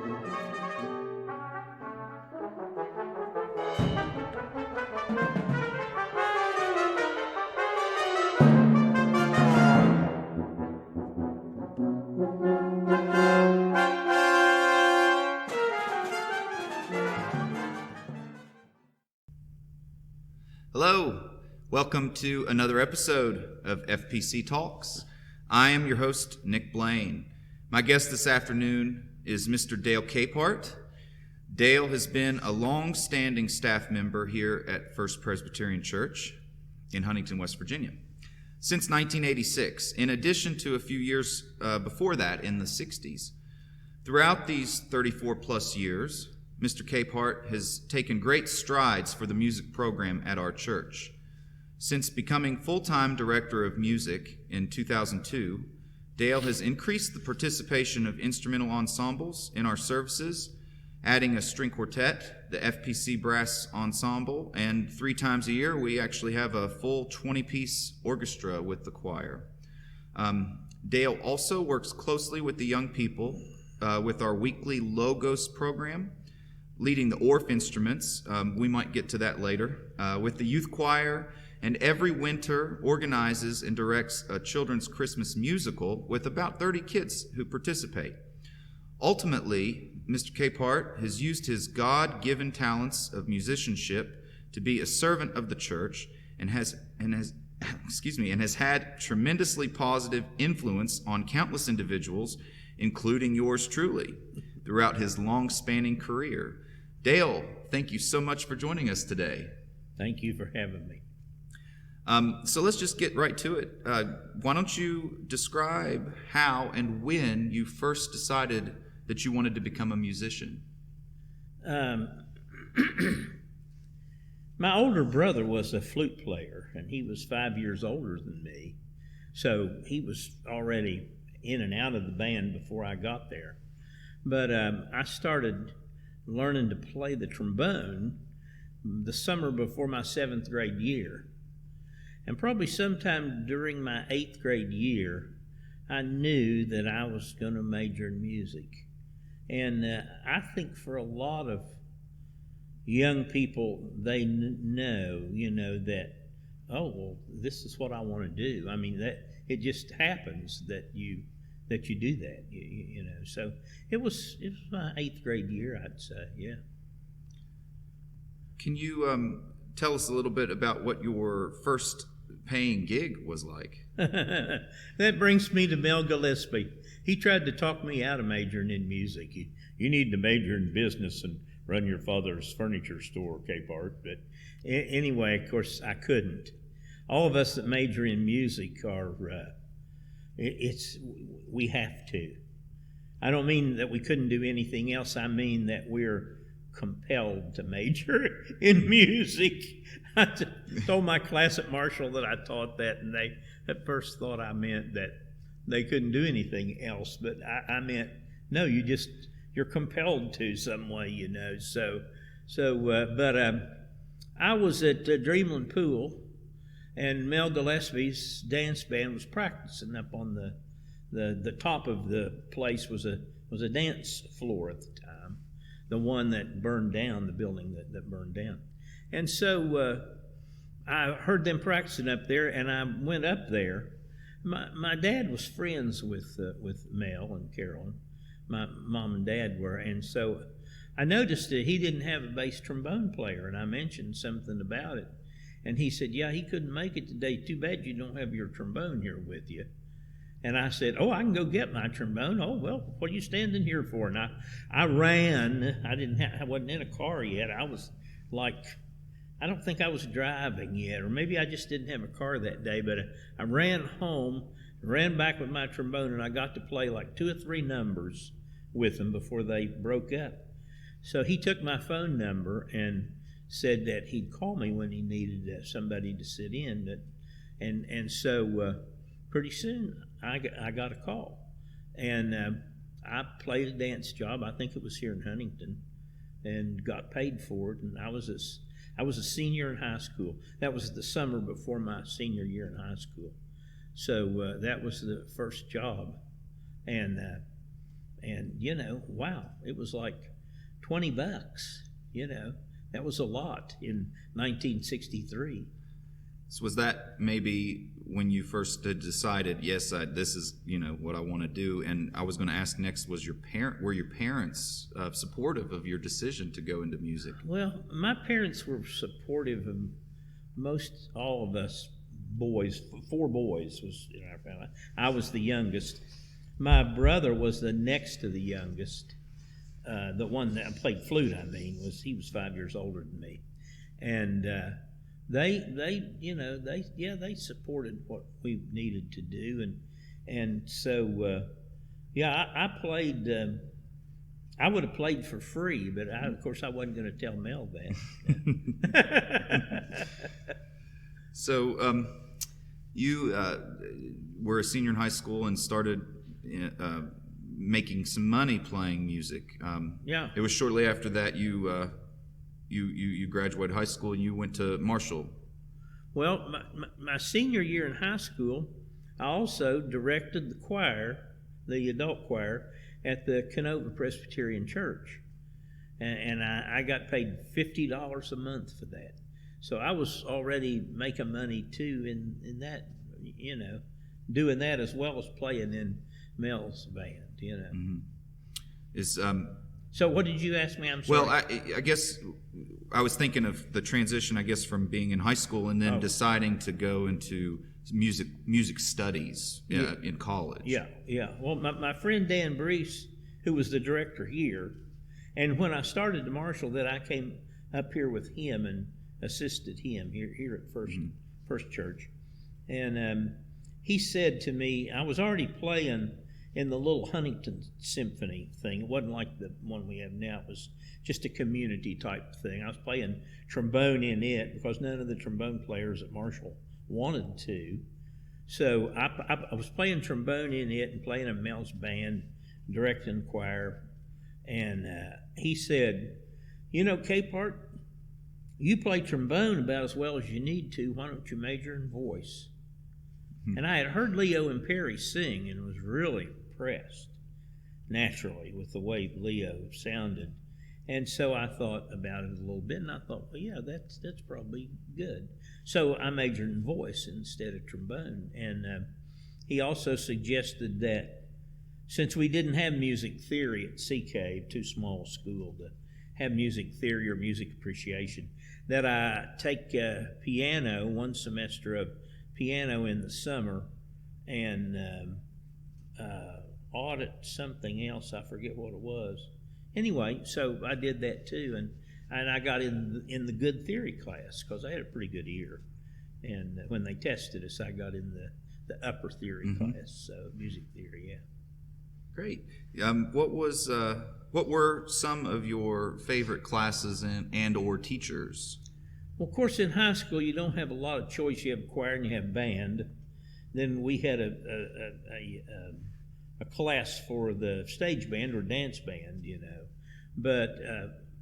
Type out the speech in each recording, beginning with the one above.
Hello, welcome to another episode of FPC Talks. I am your host, Nick Blaine. My guest this afternoon is Mr. Dale Capehart. Dale has been a long-standing staff member here at First Presbyterian Church in Huntington, West Virginia, since 1986, in addition to a few years before that in the 60s. Throughout these 34-plus years, Mr. Capehart has taken great strides for the music program at our church. Since becoming full-time director of music in 2002, Dale has increased the participation of instrumental ensembles in our services, adding a string quartet, the FPC Brass ensemble, and 3 times a year we actually have a full 20-piece orchestra with the choir. Dale also works closely with the young people with our weekly Logos program, leading the Orff instruments, we might get to that later, with the youth choir, and every winter organizes and directs a children's Christmas musical with about 30 kids who participate. Ultimately, Mr. Capehart has used his God-given talents of musicianship to be a servant of the church and has had tremendously positive influence on countless individuals, including yours truly, throughout his long-spanning career. Dale, thank you so much for joining us today. Thank you for having me. So let's just get right to it. Why don't you describe how and when you first decided that you wanted to become a musician? My older brother was a flute player, and he was 5 years older than me. So he was already in and out of the band before I got there. But I started learning to play the trombone the summer before my 7th grade year. And probably sometime during my 8th grade year, I knew that I was going to major in music. And I think for a lot of young people, they know, that, oh, well, this is what I want to do. I mean, that it just happens that you do that, you know. So it was my 8th grade year, I'd say, yeah. Can you tell us a little bit about what your first paying gig was like? That brings me to Mel Gillespie. He tried to talk me out of majoring in music. You need to major in business and run your father's furniture store, Capehart. But anyway, of course, I couldn't. All of us that major in music are... we have to. I don't mean that we couldn't do anything else. I mean that we're compelled to major in music. I told my class at Marshall that I taught that, and they at first thought I meant that they couldn't do anything else. But I meant, no, you're compelled to some way, But I was at Dreamland Pool, and Mel Gillespie's dance band was practicing up on the top of the place was a dance floor at the time, the one that burned down, the building that burned down. And so I heard them practicing up there, and I went up there. My dad was friends with Mel and Carolyn. My mom and dad were, and so I noticed that he didn't have a bass trombone player, and I mentioned something about it. And he said, yeah, he couldn't make it today. Too bad you don't have your trombone here with you. And I said, oh, I can go get my trombone. Oh, well, what are you standing here for? And I ran. I wasn't in a car yet. I was I don't think I was driving yet, or maybe I just didn't have a car that day. But I ran home, ran back with my trombone, and I got to play like 2 or 3 numbers with them before they broke up. So he took my phone number and said that he'd call me when he needed somebody to sit in. And so pretty soon I got a call. And I played a dance job. I think it was here in Huntington, and got paid for it. And I was a senior in high school. That was the summer before my senior year in high school. So that was the first job. And And wow, it was like $20. That was a lot in 1963. So was that maybe when you first had decided, yes, this is what I want to do? And I was going to ask next, were your parents supportive of your decision to go into music? Well, my parents were supportive of most all of us boys. 4 boys was in our family. I was the youngest. My brother was the next to the youngest. The one that played flute, he was 5 years older than me, and they supported what we needed to do, and so I played. I would have played for free, but of course I wasn't going to tell Mel that. So you were a senior in high school and started making some money playing music. Yeah. It was shortly after that you graduated high school and you went to Marshall. Well, my senior year in high school, I also directed the choir, the adult choir, at the Canova Presbyterian Church. And I got paid $50 a month for that. So I was already making money too in that, doing that as well as playing in Mel's band, Mm-hmm. So what did you ask me? I'm sorry. Well, I guess I was thinking of the transition, from being in high school and then deciding to go into music studies in college. Yeah. Well, my friend Dan Brees, who was the director here, and when I started at Marshall, that I came up here with him and assisted him here at First Church, and he said to me, I was already playing in the little Huntington symphony thing. It wasn't like the one we have now. It was just a community type thing. I was playing trombone in it because none of the trombone players at Marshall wanted to. So I was playing trombone in it and playing in Mel's band, directing the choir. And he said, Capehart, you play trombone about as well as you need to. Why don't you major in voice? And I had heard Leo and Perry sing and was really impressed, naturally, with the way Leo sounded. And so I thought about it a little bit, and I thought, well, yeah, that's probably good. So I majored in voice instead of trombone. And he also suggested that since we didn't have music theory at CK, too small a school to have music theory or music appreciation, that I take piano, 1 semester of piano in the summer, and audit something else. I forget what it was. Anyway, so I did that too, and I got in the good theory class because I had a pretty good ear. And when they tested us, I got in the upper theory class, so music theory, yeah. Great. What were some of your favorite classes and or teachers? Well, of course, in high school, you don't have a lot of choice. You have choir and you have band. Then we had a class for the stage band or dance band, But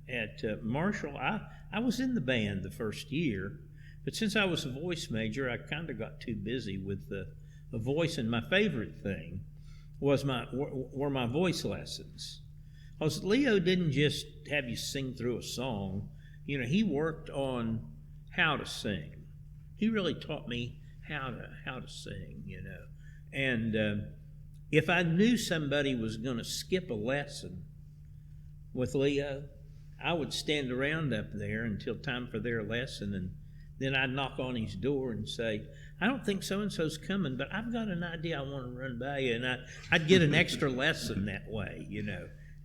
at Marshall, I was in the band the first year, but since I was a voice major, I kind of got too busy with the voice. And my favorite thing were my voice lessons. Because Leo didn't just have you sing through a song. He worked on how to sing. He really taught me how to sing, And if I knew somebody was going to skip a lesson with Leo, I would stand around up there until time for their lesson, and then I'd knock on his door and say, I don't think so-and-so's coming, but I've got an idea I want to run by you. And I'd get an extra lesson that way,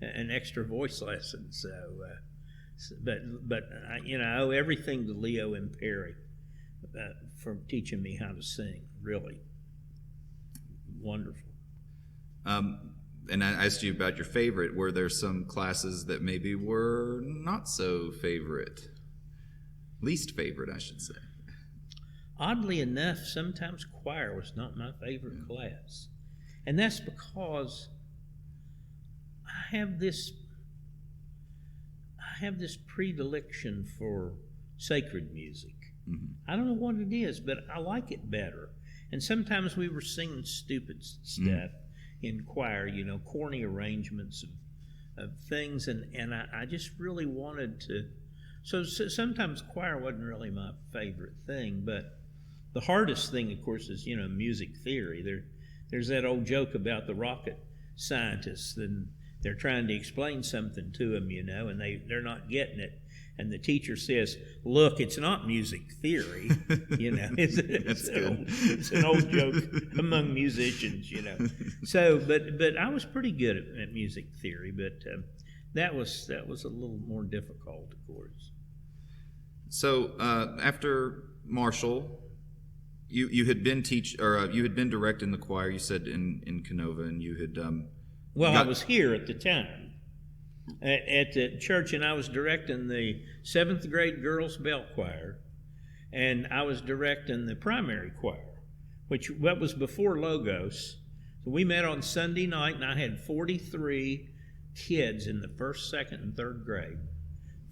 an extra voice lesson. But I owe everything to Leo and Perry for teaching me how to sing. Really wonderful. And I asked you about your favorite. Were there some classes that maybe were not so favorite? Least favorite, I should say. Oddly enough, sometimes choir was not my favorite class. And that's because I have this predilection for sacred music. I don't know what it is, but I like it better. And sometimes we were singing stupid stuff, in choir, corny arrangements of things, and I just really wanted to. So sometimes choir wasn't really my favorite thing, but the hardest thing, of course, is music theory. There's that old joke about the rocket scientists, and they're trying to explain something to them, and they're not getting it. And the teacher says, "Look, it's not music theory." It's an old joke among musicians, So, but I was pretty good at music theory, but that was a little more difficult, of course. So after Marshall, you had been you had been directing the choir. You said in Canova, and you had. I was here at the time at the church, and I was directing the 7th grade girls' bell choir, and I was directing the primary choir, that was before Logos. So we met on Sunday night, and I had 43 kids in the 1st, 2nd, and 3rd grade.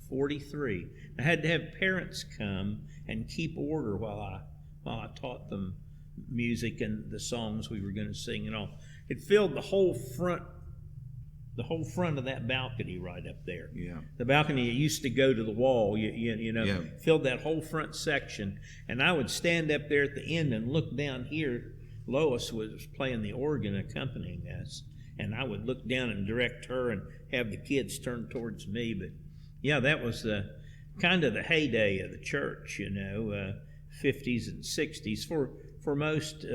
43. I had to have parents come and keep order while I taught them music and the songs we were going to sing and all. It filled the whole front of that balcony right up there. Yeah. The balcony used to go to the wall, Yeah. Filled that whole front section. And I would stand up there at the end and look down here. Lois was playing the organ accompanying us. And I would look down and direct her and have the kids turn towards me. But yeah, that was kind of the heyday of the church, 50s and 60s for most,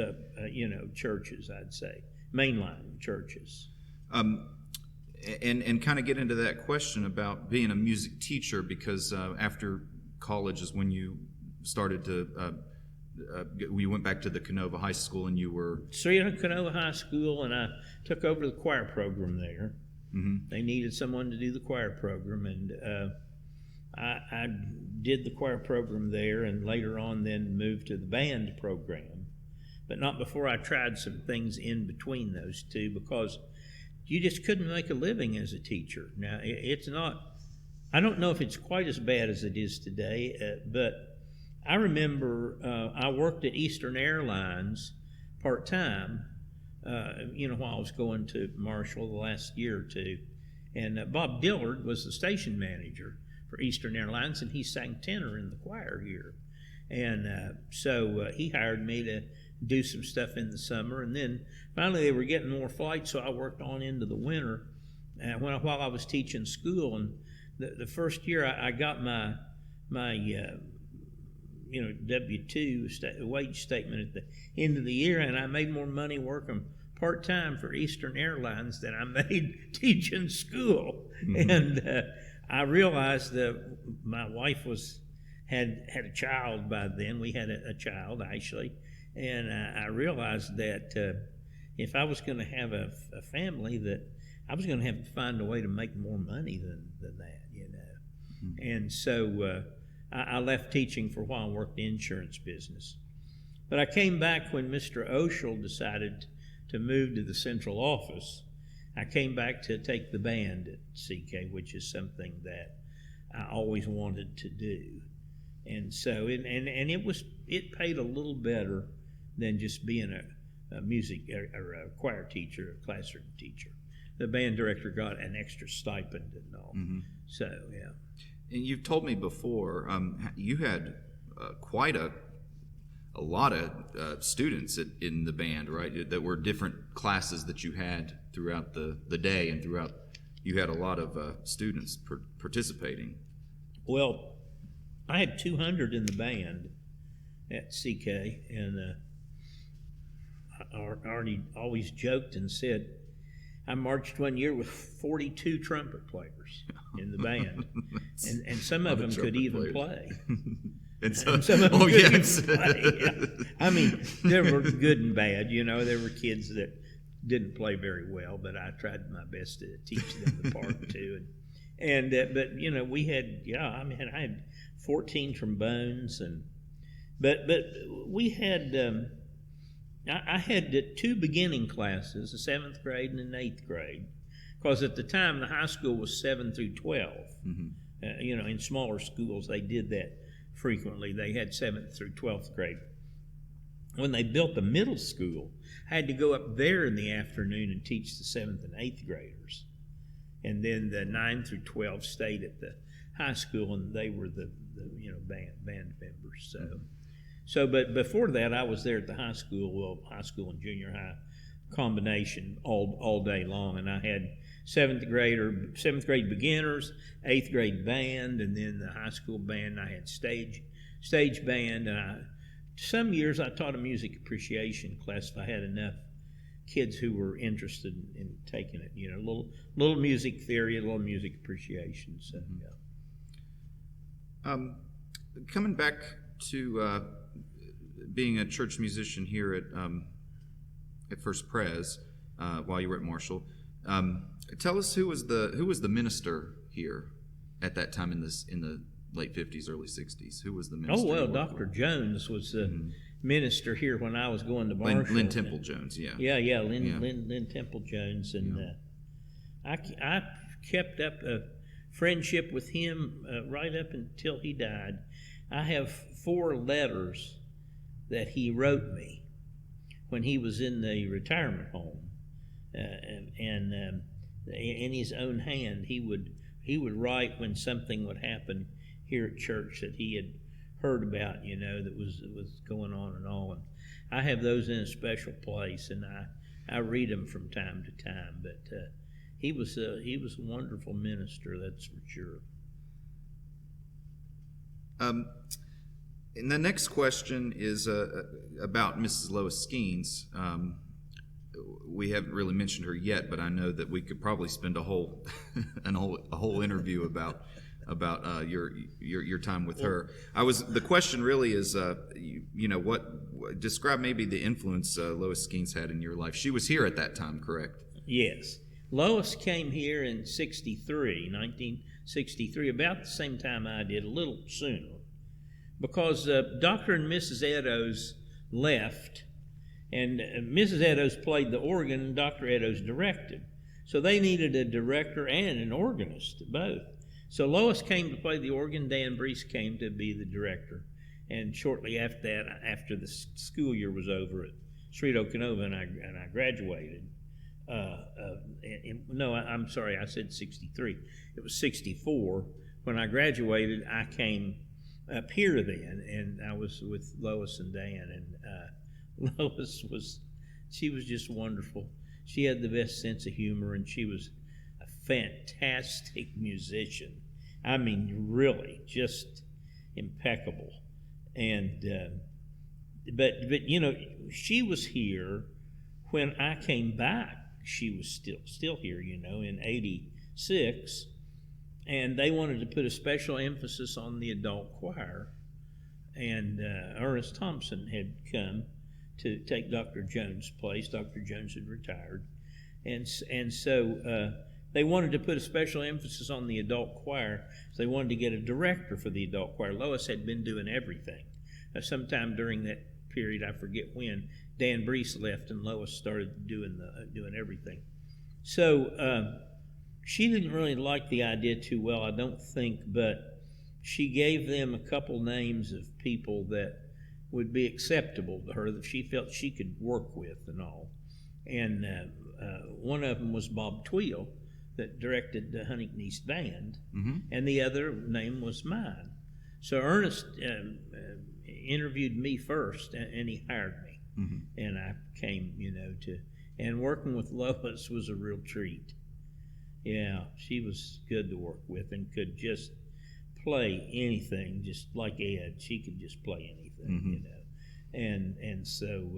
churches, I'd say, mainline churches. And kind of get into that question about being a music teacher, because after college is when you started to, we went back to the Canova High School, and you were... So Canova High School, and I took over the choir program there. Mm-hmm. They needed someone to do the choir program, and I did the choir program there, and later on then moved to the band program, but not before I tried some things in between those two, because you just couldn't make a living as a teacher. Now, it's not, I don't know if it's quite as bad as it is today, but I remember I worked at Eastern Airlines part-time, while I was going to Marshall the last year or two. And Bob Dillard was the station manager for Eastern Airlines, and he sang tenor in the choir here. And so he hired me to do some stuff in the summer, and then finally they were getting more flights, so I worked on into the winter while I was teaching school. And the first year I got my W-2 wage statement at the end of the year, and I made more money working part-time for Eastern Airlines than I made teaching school. Mm-hmm. And I realized that my wife had a child by then. We had a child, actually. And I realized that if I was going to have a family, that I was going to have to find a way to make more money than that, Mm-hmm. And so I left teaching for a while and worked the insurance business. But I came back when Mr. Oshel decided to move to the central office. I came back to take the band at CK, which is something that I always wanted to do. And so, it paid a little better than just being a music or a choir teacher, a classroom teacher. The band director got an extra stipend and all. Mm-hmm. So, yeah. And you've told me before, you had quite a lot of students in the band, right? That were different classes that you had throughout the day, and you had a lot of students participating. Well, I had 200 in the band at CK, and Arnie always joked and said, I marched one year with 42 trumpet players in the band, and some of them could even play. And some of them could even play. Yeah. I mean, there were good and bad. There were kids that didn't play very well, but I tried my best to teach them the part too. But we had I had 14 trombones, but we had. I had 2 beginning classes, the 7th grade and the 8th grade, because at the time the high school was 7 through 12. Mm-hmm. In smaller schools they did that frequently. They had 7th through 12th grade. when they built the middle school, I had to go up there in the afternoon and teach the 7th and 8th graders. And then the 9 through 12 stayed at the high school, and they were the band members. But before that, I was there at the high school and junior high combination all day long, and I had 7th grade beginners, 8th grade band, and then the high school band. I had stage band, and some years I taught a music appreciation class if I had enough kids who were interested in taking it. A little music theory, a little music appreciation. So, yeah. Coming back to being a church musician here at First Pres while you were at Marshall, tell us who was the minister here at that time in the late 50s, early 60s. Who was the minister? Oh, well, Dr. Jones was the minister here when I was going to Marshall. Lynn Temple Jones, yeah. Yeah, Lynn Temple Jones. And I kept up a friendship with him right up until he died. I have 4 letters that he wrote me when he was in the retirement home. And in his own hand, he would write when something would happen here at church that he had heard about, that was going on and all. And I have those in a special place, and I read them from time to time. But he was a wonderful minister, that's for sure. And the next question is about Mrs. Lois Skeins. We haven't really mentioned her yet, but I know that we could probably spend a whole interview about your time with her. The question really is, describe maybe the influence Lois Skeins had in your life. She was here at that time, correct? Yes. Lois came here in 1963, about the same time I did, a little sooner, because Dr. and Mrs. Eddowes left, and Mrs. Eddowes played the organ, and Dr. Eddowes directed. So they needed a director and an organist, both. So Lois came to play the organ, Dan Brees came to be the director. And shortly after that, after the school year was over at Cerrito Canova, and I graduated. I'm sorry, I said 63. It was 64. When I graduated, I came up here then, and I was with Lois and Dan, and Lois was just wonderful. She had the best sense of humor, and she was a fantastic musician. I mean, really, just impeccable. And but she was here when I came back. She was still here, in '86, and they wanted to put a special emphasis on the adult choir. And Ernest Thompson had come to take Dr. Jones' place. Dr. Jones had retired, and so they wanted to put a special emphasis on the adult choir. So they wanted to get a director for the adult choir. Lois had been doing everything. Sometime during that period, I forget when, Dan Brees left and Lois started doing everything. So she didn't really like the idea too well, I don't think, but she gave them a couple names of people that would be acceptable to her, that she felt she could work with and all. And one of them was Bob Tweel, that directed the Huntington East Band, and the other name was mine. So Ernest interviewed me first, and he hired me, and I came, and working with Lois was a real treat. Yeah, she was good to work with and could just play anything, just like Ed. She could just play anything, and so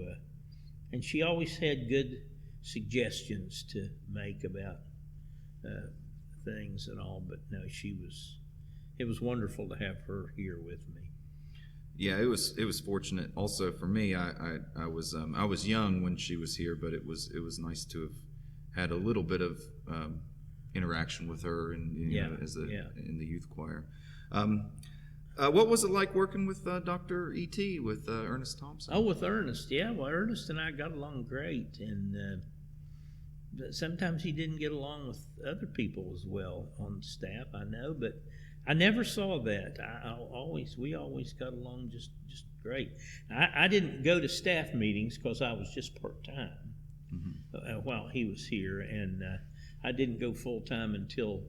and she always had good suggestions to make about things and all. But no, it was wonderful to have her here with me. Yeah, it was fortunate also for me. I was young when she was here, but it was nice to have had a little bit of interaction with her and in the youth choir. What was it like working with Dr. E.T., with Ernest Thompson? Oh, with Ernest, yeah. Well, Ernest and I got along great, and sometimes he didn't get along with other people as well on staff, I know, but I never saw that. We always got along just great. I didn't go to staff meetings because I was just part-time while he was here, and I didn't go full-time until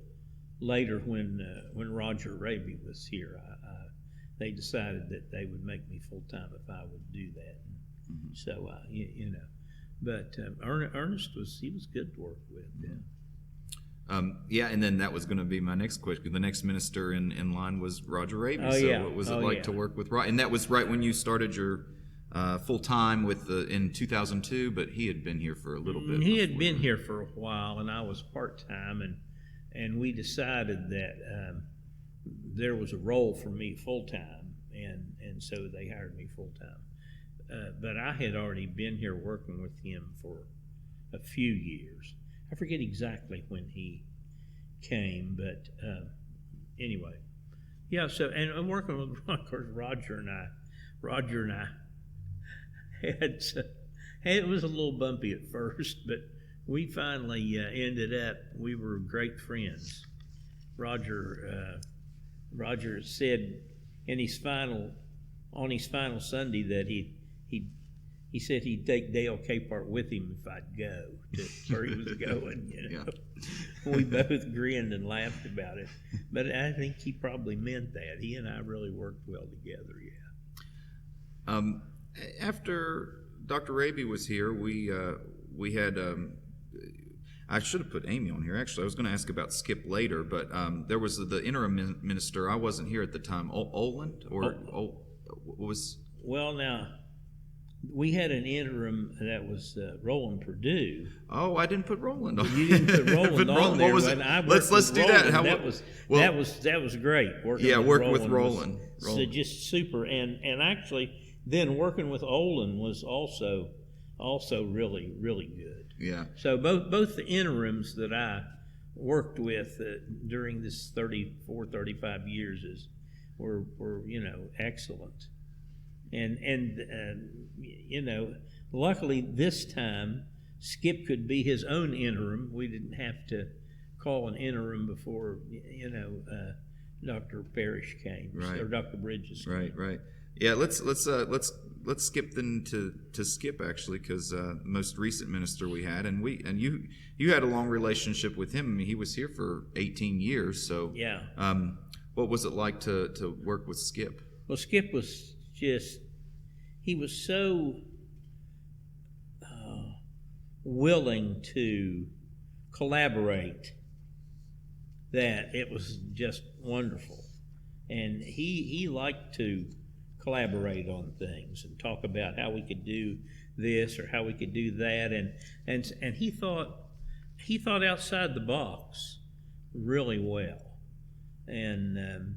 later when Roger Raby was here. They decided that they would make me full-time if I would do that. So, you know, but Ernest was good to work with. Yeah, and then that was going to be my next question. The next minister in line was Roger Raby. What was it like to work with Roger? And that was right when you started your full-time in 2002, but he had been here for a little bit. He had been here for a while, and I was part-time, and we decided that there was a role for me full-time, and so they hired me full-time. But I had already been here working with him for a few years. I forget exactly when he came, but anyway. Yeah, so, and I'm working with, of course, Roger and I had, it was a little bumpy at first, but we finally ended up, we were great friends. Roger said on his final Sunday that he said he'd take Dale Capehart with him if I'd go to where he was going. You know? Yeah. We both grinned and laughed about it, but I think he probably meant that. He and I really worked well together. Yeah. After Dr. Raby was here, we had. I should have put Amy on here. Actually, I was going to ask about Skip later, but there was the interim minister. I wasn't here at the time. Oland what was? Well, now. We had an interim that was Roland Purdue. Oh, I didn't put Roland on. You didn't put Roland on there. What was it? Let's do Roland, that. That was great. Working with Roland. So just super, and actually, then working with Olin was also really good. Yeah. So both the interims that I worked with during this 35 years were excellent. And you know, luckily this time Skip could be his own interim. We didn't have to call an interim before Dr. Parrish came, right. Or Dr. Bridges came. Right. Yeah, let's skip then to Skip actually, because most recent minister we had, and you had a long relationship with him. I mean, he was here for 18 years. So yeah. What was it like to work with Skip? Well, Skip was he was so willing to collaborate that it was just wonderful. And he liked to collaborate on things and talk about how we could do this or how we could do that. And he thought outside the box really well. And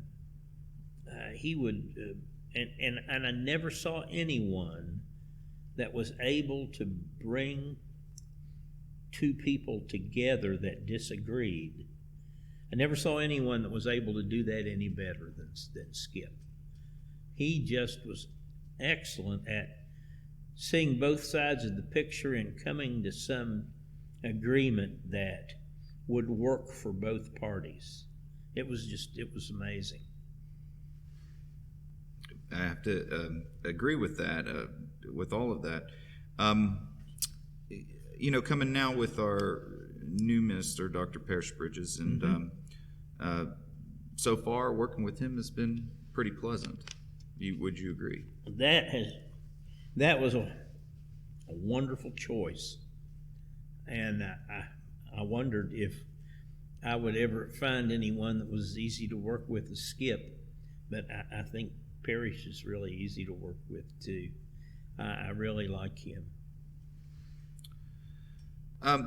he would... And I never saw anyone that was able to bring two people together that disagreed. I never saw anyone that was able to do that any better than Skip. He just was excellent at seeing both sides of the picture and coming to some agreement that would work for both parties. It was amazing. I have to agree with that, with all of that. Coming now with our new minister, Dr. Parrish Bridges, and so far working with him has been pretty pleasant. Would you agree? That was a wonderful choice, and I wondered if I would ever find anyone that was easy to work with as Skip, but I think Parrish is really easy to work with too. I really like him.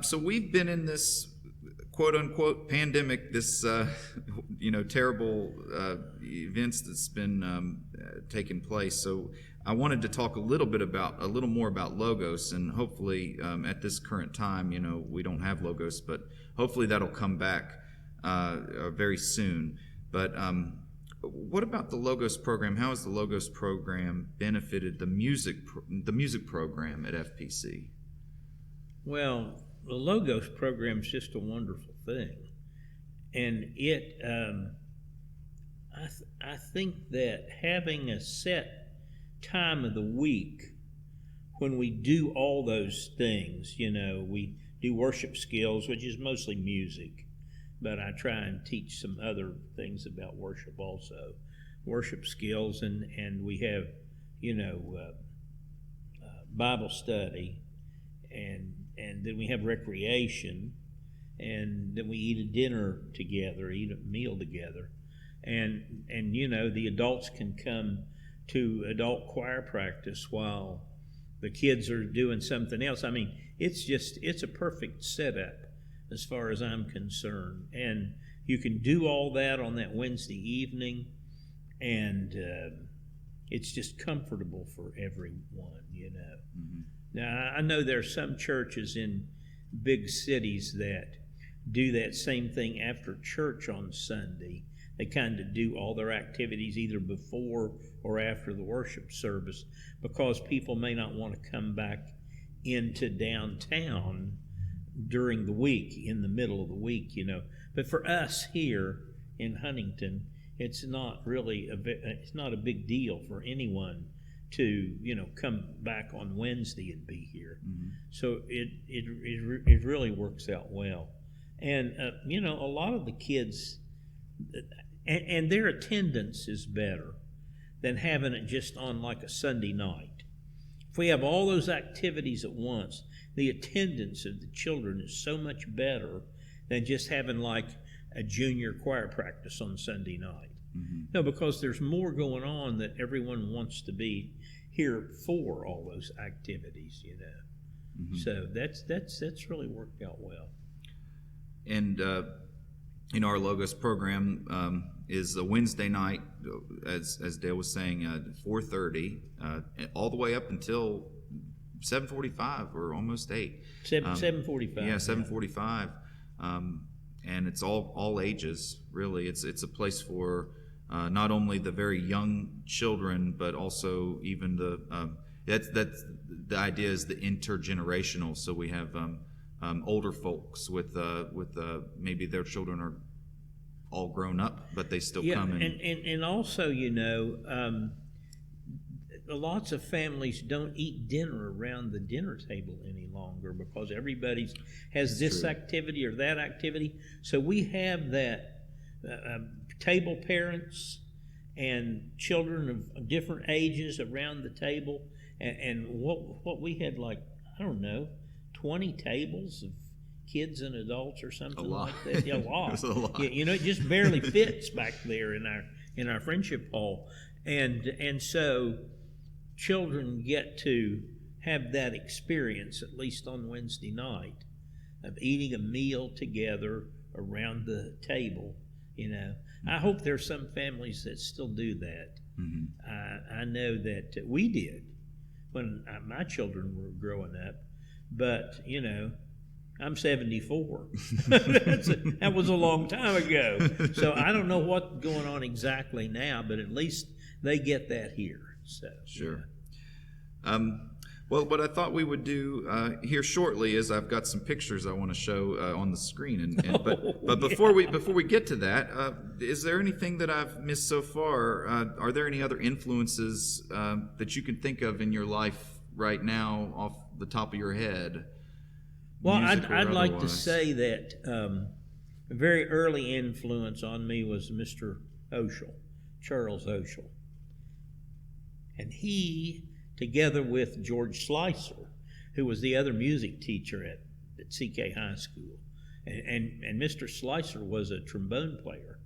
So we've been in this quote unquote pandemic, this terrible events that's been taking place. So I wanted to talk a little more about Logos, and hopefully at this current time, we don't have Logos, but hopefully that'll come back very soon. But what about the Logos program? How has the Logos program benefited the music program at FPC? Well, the Logos program is just a wonderful thing, and I think that having a set time of the week when we do all those things. We do worship skills, which is mostly music, but I try and teach some other things about worship also. Worship skills, and we have, Bible study, and then we have recreation, and then we eat a dinner together, eat a meal together, and the adults can come to adult choir practice while the kids are doing something else. I mean, it's a perfect setup as far as I'm concerned, and you can do all that on that Wednesday evening, and it's just comfortable for everyone. Mm-hmm. Now, I know there are some churches in big cities that do that same thing after church on Sunday. They kind of do all their activities either before or after the worship service, because people may not want to come back into downtown during the week, in the middle of the week, But for us here in Huntington, it's not really it's not a big deal for anyone to come back on Wednesday and be here. Mm-hmm. So it really works out well, and a lot of the kids, and their attendance is better than having it just on like a Sunday night. If we have all those activities at once, the attendance of the children is so much better than just having like a junior choir practice on Sunday night. Mm-hmm. No, because there's more going on that everyone wants to be here for all those activities, Mm-hmm. So that's really worked out well. And our Logos program is a Wednesday night, as Dale was saying, 4:30, all the way up until 7:45 or almost 8. 7:45. Yeah, 7:45, and it's all ages. Really, it's a place for not only the very young children, but also even that's the idea is the intergenerational. So we have older folks with maybe their children are all grown up, but they still come in. And also, lots of families don't eat dinner around the dinner table any longer because everybody has this activity or that activity. So we have that table parents and children of different ages around the table. And what we had, like, I don't know, 20 tables of kids and adults or something like that. Yeah, a lot. It was a lot. It just barely fits back there in our friendship hall, and so children get to have that experience at least on Wednesday night of eating a meal together around the table. I hope there's some families that still do that. Mm-hmm. I know that we did when my children were growing up, but I'm 74. That was a long time ago. So I don't know what's going on exactly now, but at least they get that here. So sure. Well, what I thought we would do here shortly is I've got some pictures I want to show on the screen, but before we get to that, is there anything that I've missed so far? Are there any other influences that you can think of in your life right now off the top of your head? Well, I'd like to say that a very early influence on me was Mr. Oshel, Charles Oshel. And he, together with George Slicer, who was the other music teacher at CK High School, and Mr. Slicer was a trombone player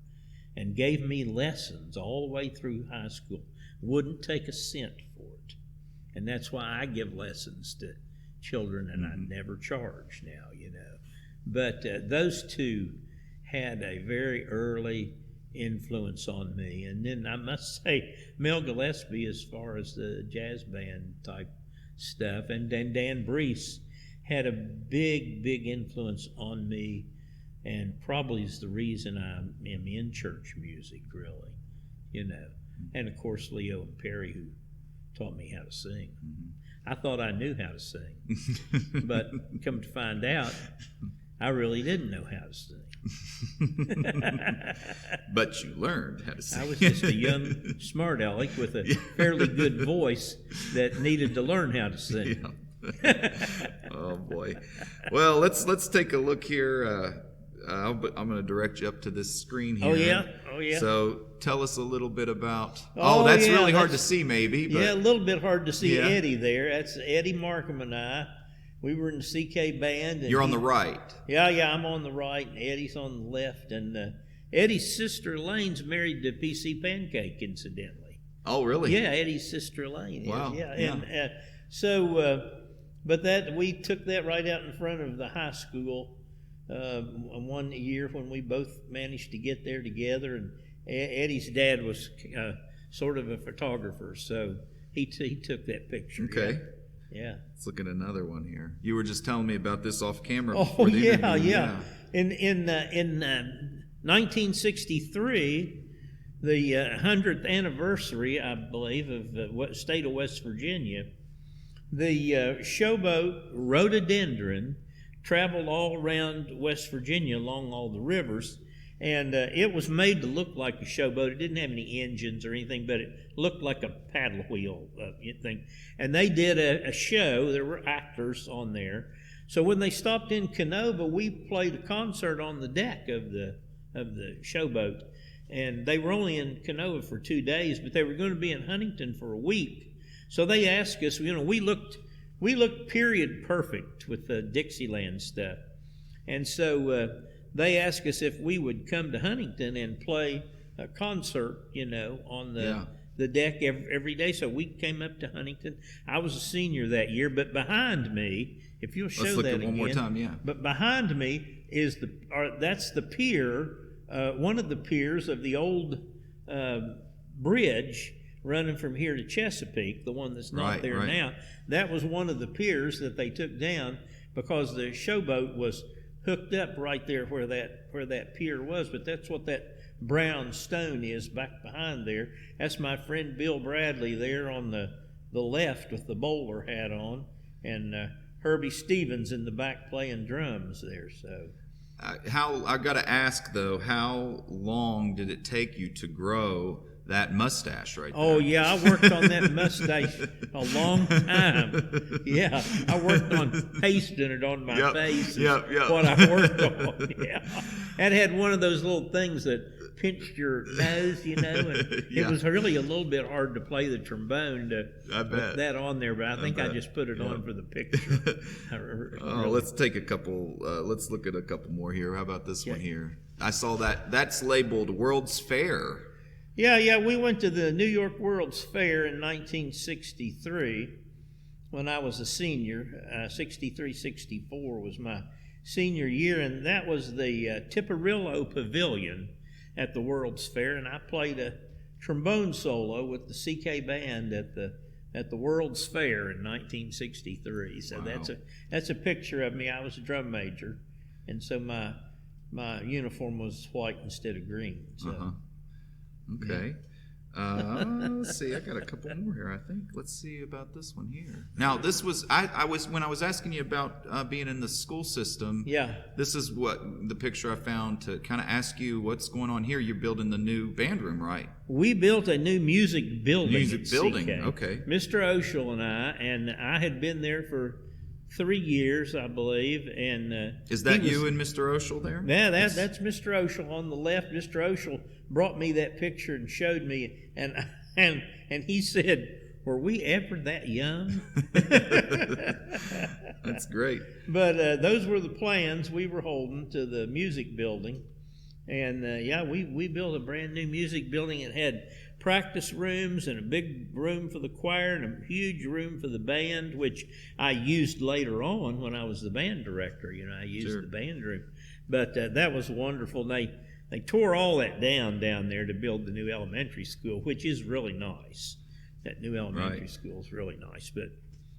and gave me lessons all the way through high school, wouldn't take a cent for it. And that's why I give lessons to children, and I never charge now, But those two had a very early influence on me. And then I must say, Mel Gillespie, as far as the jazz band type stuff, and then Dan Brees had a big influence on me, and probably is the reason I am in church music, really, And of course, Leo and Perry, who taught me how to sing. I thought I knew how to sing, but come to find out, I really didn't know how to sing. But you learned how to sing. I was just a young smart aleck with a fairly good voice that needed to learn how to sing. Yeah. Oh boy. Well, let's take a look here. I'm going to direct you up to this screen here. Oh yeah. Oh yeah. So tell us a little bit about. That's really hard to see, maybe. But, yeah, a little bit hard to see. Yeah. Eddie there. That's Eddie Markham and I. We were in the CK band. And you're on the right. Yeah, I'm on the right, and Eddie's on the left. And Eddie's sister Elaine's married to PC Pancake, incidentally. Oh, really? Yeah, Eddie's sister Elaine. Wow. Is, yeah. Yeah. And but that we took that right out in front of the high school one year when we both managed to get there together. And Eddie's dad was sort of a photographer, so he took that picture. Okay. Yeah. Let's look at another one here. You were just telling me about this off camera. Oh yeah. In 1963, the 100th anniversary, I believe, of the state of West Virginia, the showboat Rhododendron traveled all around West Virginia along all the rivers, and it was made to look like a showboat. It didn't have any engines or anything, but it looked like a paddle wheel thing. And they did a show. There were actors on there. So when they stopped in Canova, we played a concert on the deck of the showboat. And they were only in Canova for 2 days, but they were going to be in Huntington for a week. So they asked us, we looked period perfect with the Dixieland stuff. And so they asked us if we would come to Huntington and play a concert, on the deck every day. So we came up to Huntington. I was a senior that year, but behind me, if you'll show Let's look that at one again, more time, yeah. But behind me is that's the pier, one of the piers of the old bridge running from here to Chesapeake, the one that's not there now. That was one of the piers that they took down because the showboat was hooked up right there where that pier was. But that's what that brown stone is back behind there. That's my friend Bill Bradley there on the left with the bowler hat on, and Herbie Stevens in the back playing drums there. So I got to ask though, how long did it take you to grow that mustache right there? Oh yeah, I worked on that mustache a long time. Yeah, I worked on pasting it on my face. What I worked on. Yeah, it had one of those little things that pinched your nose, and it was really a little bit hard to play the trombone to put that on there. But I think I just put it on for the picture. Let's take a couple. Let's look at a couple more here. How about this one here? I saw that. That's labeled World's Fair. Yeah, we went to the New York World's Fair in 1963 when I was a senior. 63, 64 was my senior year, and that was the Tipperillo Pavilion at the World's Fair, and I played a trombone solo with the CK band at the World's Fair in 1963. So wow. That's a picture of me. I was a drum major, and so my uniform was white instead of green. So. Okay. Let's see. I got a couple more here, I think. Let's see about this one here. Now, this was I was when I was asking you about being in the school system. Yeah. This is what the picture I found to kind of ask you what's going on here. You're building the new band room, right? We built a new music building. Okay. Mr. Oshel and I had been there for 3 years, I believe, and is that you and Mr. Oshel there? Yeah, that's Mr. Oshel on the left. Mr. Oshel brought me that picture and showed me, and he said, "Were we ever that young?" That's great. But those were the plans we were holding to the music building, and we built a brand new music building. It had practice rooms and a big room for the choir and a huge room for the band, which I used later on when I was the band director. I used the band room. But that was wonderful. They tore all that down there to build the new elementary school, which is really nice. That new elementary school is really nice. But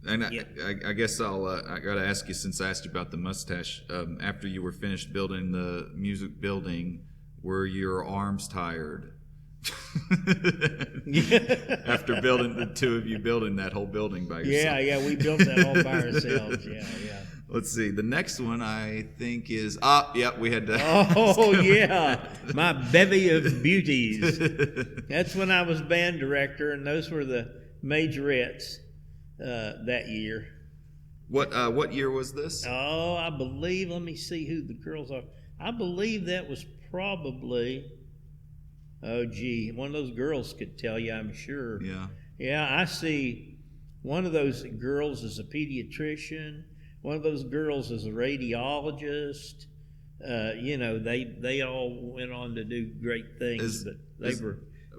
and I guess I got to ask you, since I asked you about the mustache, after you were finished building the music building, were your arms tired? After building the two of you building that whole building by yourself. Yeah, we built that all by ourselves. Yeah. Let's see. The next one I think is we had to. Oh yeah, my bevy of beauties. That's when I was band director, and those were the Majorettes that year. What year was this? Oh, I believe. Let me see who the girls are. I believe that was probably. Oh, gee, one of those girls could tell you, I'm sure. Yeah. Yeah, I see one of those girls is a pediatrician. One of those girls is a radiologist. They all went on to do great things, but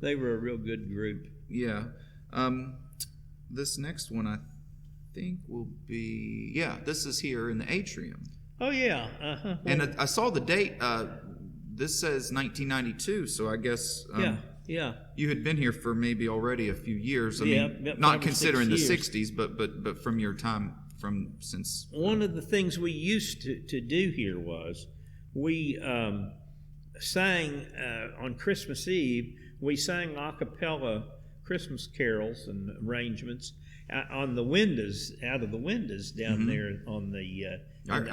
they were a real good group. Yeah. This next one I think will be this is here in the Atrium. Oh yeah. Uh-huh. And I saw the date. This says 1992, so I guess yeah. You had been here for maybe already a few years. I mean, not considering the 60s, but from your time since. One of the things we used to do here was we sang on Christmas Eve. We sang a cappella Christmas carols and arrangements on the windows, out of the windows down there on the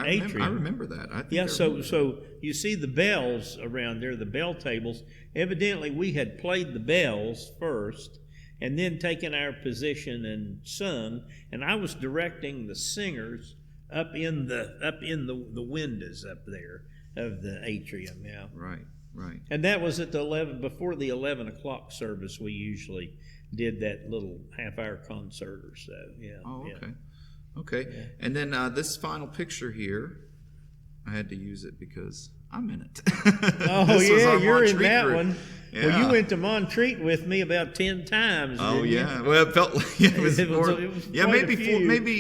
atrium. I remember that. So you see the bells around there, the bell tables. Evidently, we had played the bells first, and then taken our position and sung. And I was directing the singers up in the windows up there of the atrium. Yeah. Right. And that was at before the 11 o'clock service. We usually did that little half-hour concert or so. Yeah. Oh, okay. Yeah. Okay. Yeah. And then this final picture here, I had to use it because I'm in it. Oh, yeah, you're in that group. One. Yeah. Well, you went to Montreat with me about 10 times. Oh, yeah. You? Well, it felt like it was more.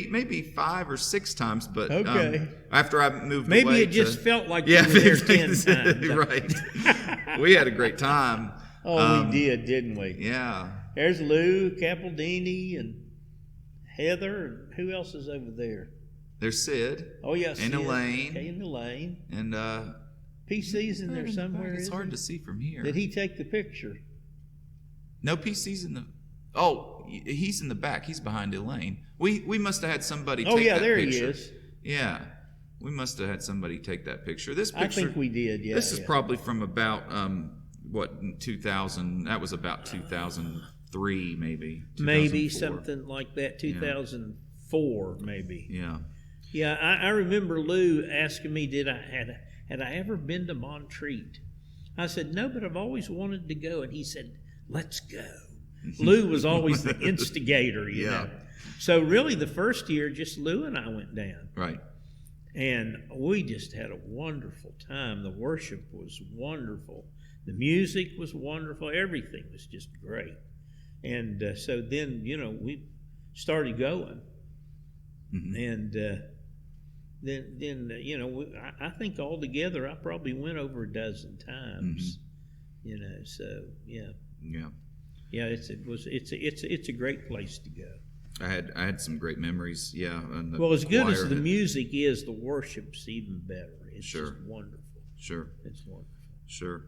Maybe 5 or 6 times. But okay. After I moved maybe away, it just felt like you were there 10 times. Right. We had a great time. Oh, we did, didn't we? Yeah. There's Lou Capaldini and Heather, and who else is over there? There's Sid. Oh, yeah, Sid. And Elaine. Okay, and Elaine. And PC's in there somewhere. It's hard to see from here. Did he take the picture? No, PC's in the. Oh, he's in the back. He's behind Elaine. We must have had somebody take that picture. Oh, yeah, there he is. Yeah. We must have had somebody take that picture. This picture. I think we did, yeah. This is probably from about, 2000. That was about 2003, maybe. Maybe something like that. 2004, maybe. Yeah. Yeah, I remember Lou asking me, had I ever been to Montreat? I said, no, but I've always wanted to go. And he said, let's go. Lou was always the instigator, you know. So really the first year, just Lou and I went down. Right. And we just had a wonderful time. The worship was wonderful. The music was wonderful. Everything was just great. And so then, we started going. Mm-hmm. And then I think altogether I probably went over a dozen times. Mm-hmm. So yeah, it's a great place to go. I had some great memories. Yeah. And well, as good as the music is, the worship's even better. It's just wonderful. Sure. It's wonderful. Sure.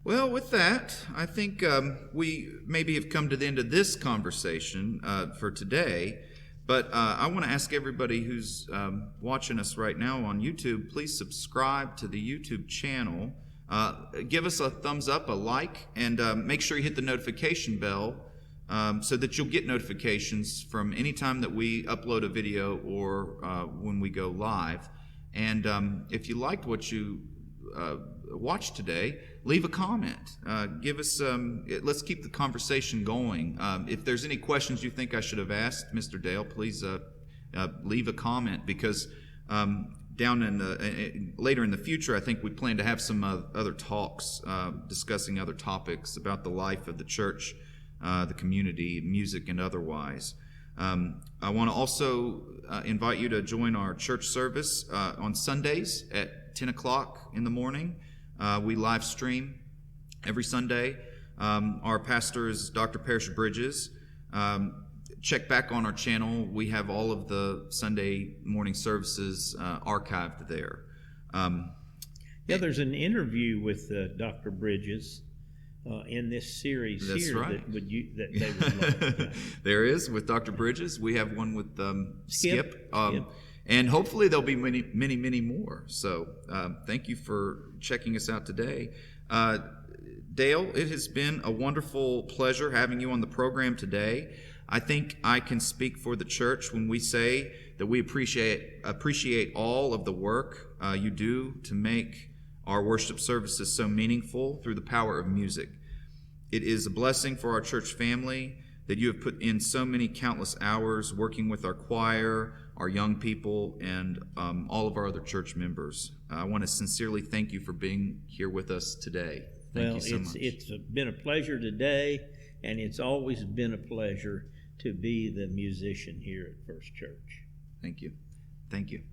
Well, with that, I think we maybe have come to the end of this conversation for today. But I want to ask everybody who's watching us right now on YouTube, please subscribe to the YouTube channel. Give us a thumbs up, a like, and make sure you hit the notification bell so that you'll get notifications from any time that we upload a video or when we go live. And if you liked what you watched today, leave a comment. Give us let's keep the conversation going. If there's any questions you think I should have asked Mr. Dale, please leave a comment, because down in later in the future, I think we plan to have some other talks discussing other topics about the life of the church, the community, music, and otherwise. I want to also invite you to join our church service on Sundays at 10 o'clock in the morning. We live stream every Sunday. Our pastor is Dr. Parrish Bridges. Check back on our channel. We have all of the Sunday morning services archived there. There's an interview with Dr. Bridges in this series. That's here right. that they would like. There is with Dr. Bridges. We have one with Skip. And hopefully there'll be many, many, many more. So thank you for checking us out today. Dale, it has been a wonderful pleasure having you on the program today. I think I can speak for the church when we say that we appreciate all of the work you do to make our worship services so meaningful through the power of music. It is a blessing for our church family that you have put in so many countless hours working with our choir, our young people, and all of our other church members. I want to sincerely thank you for being here with us today. Thank you so much. It's been a pleasure today, and it's always been a pleasure to be the musician here at First Church. Thank you. Thank you.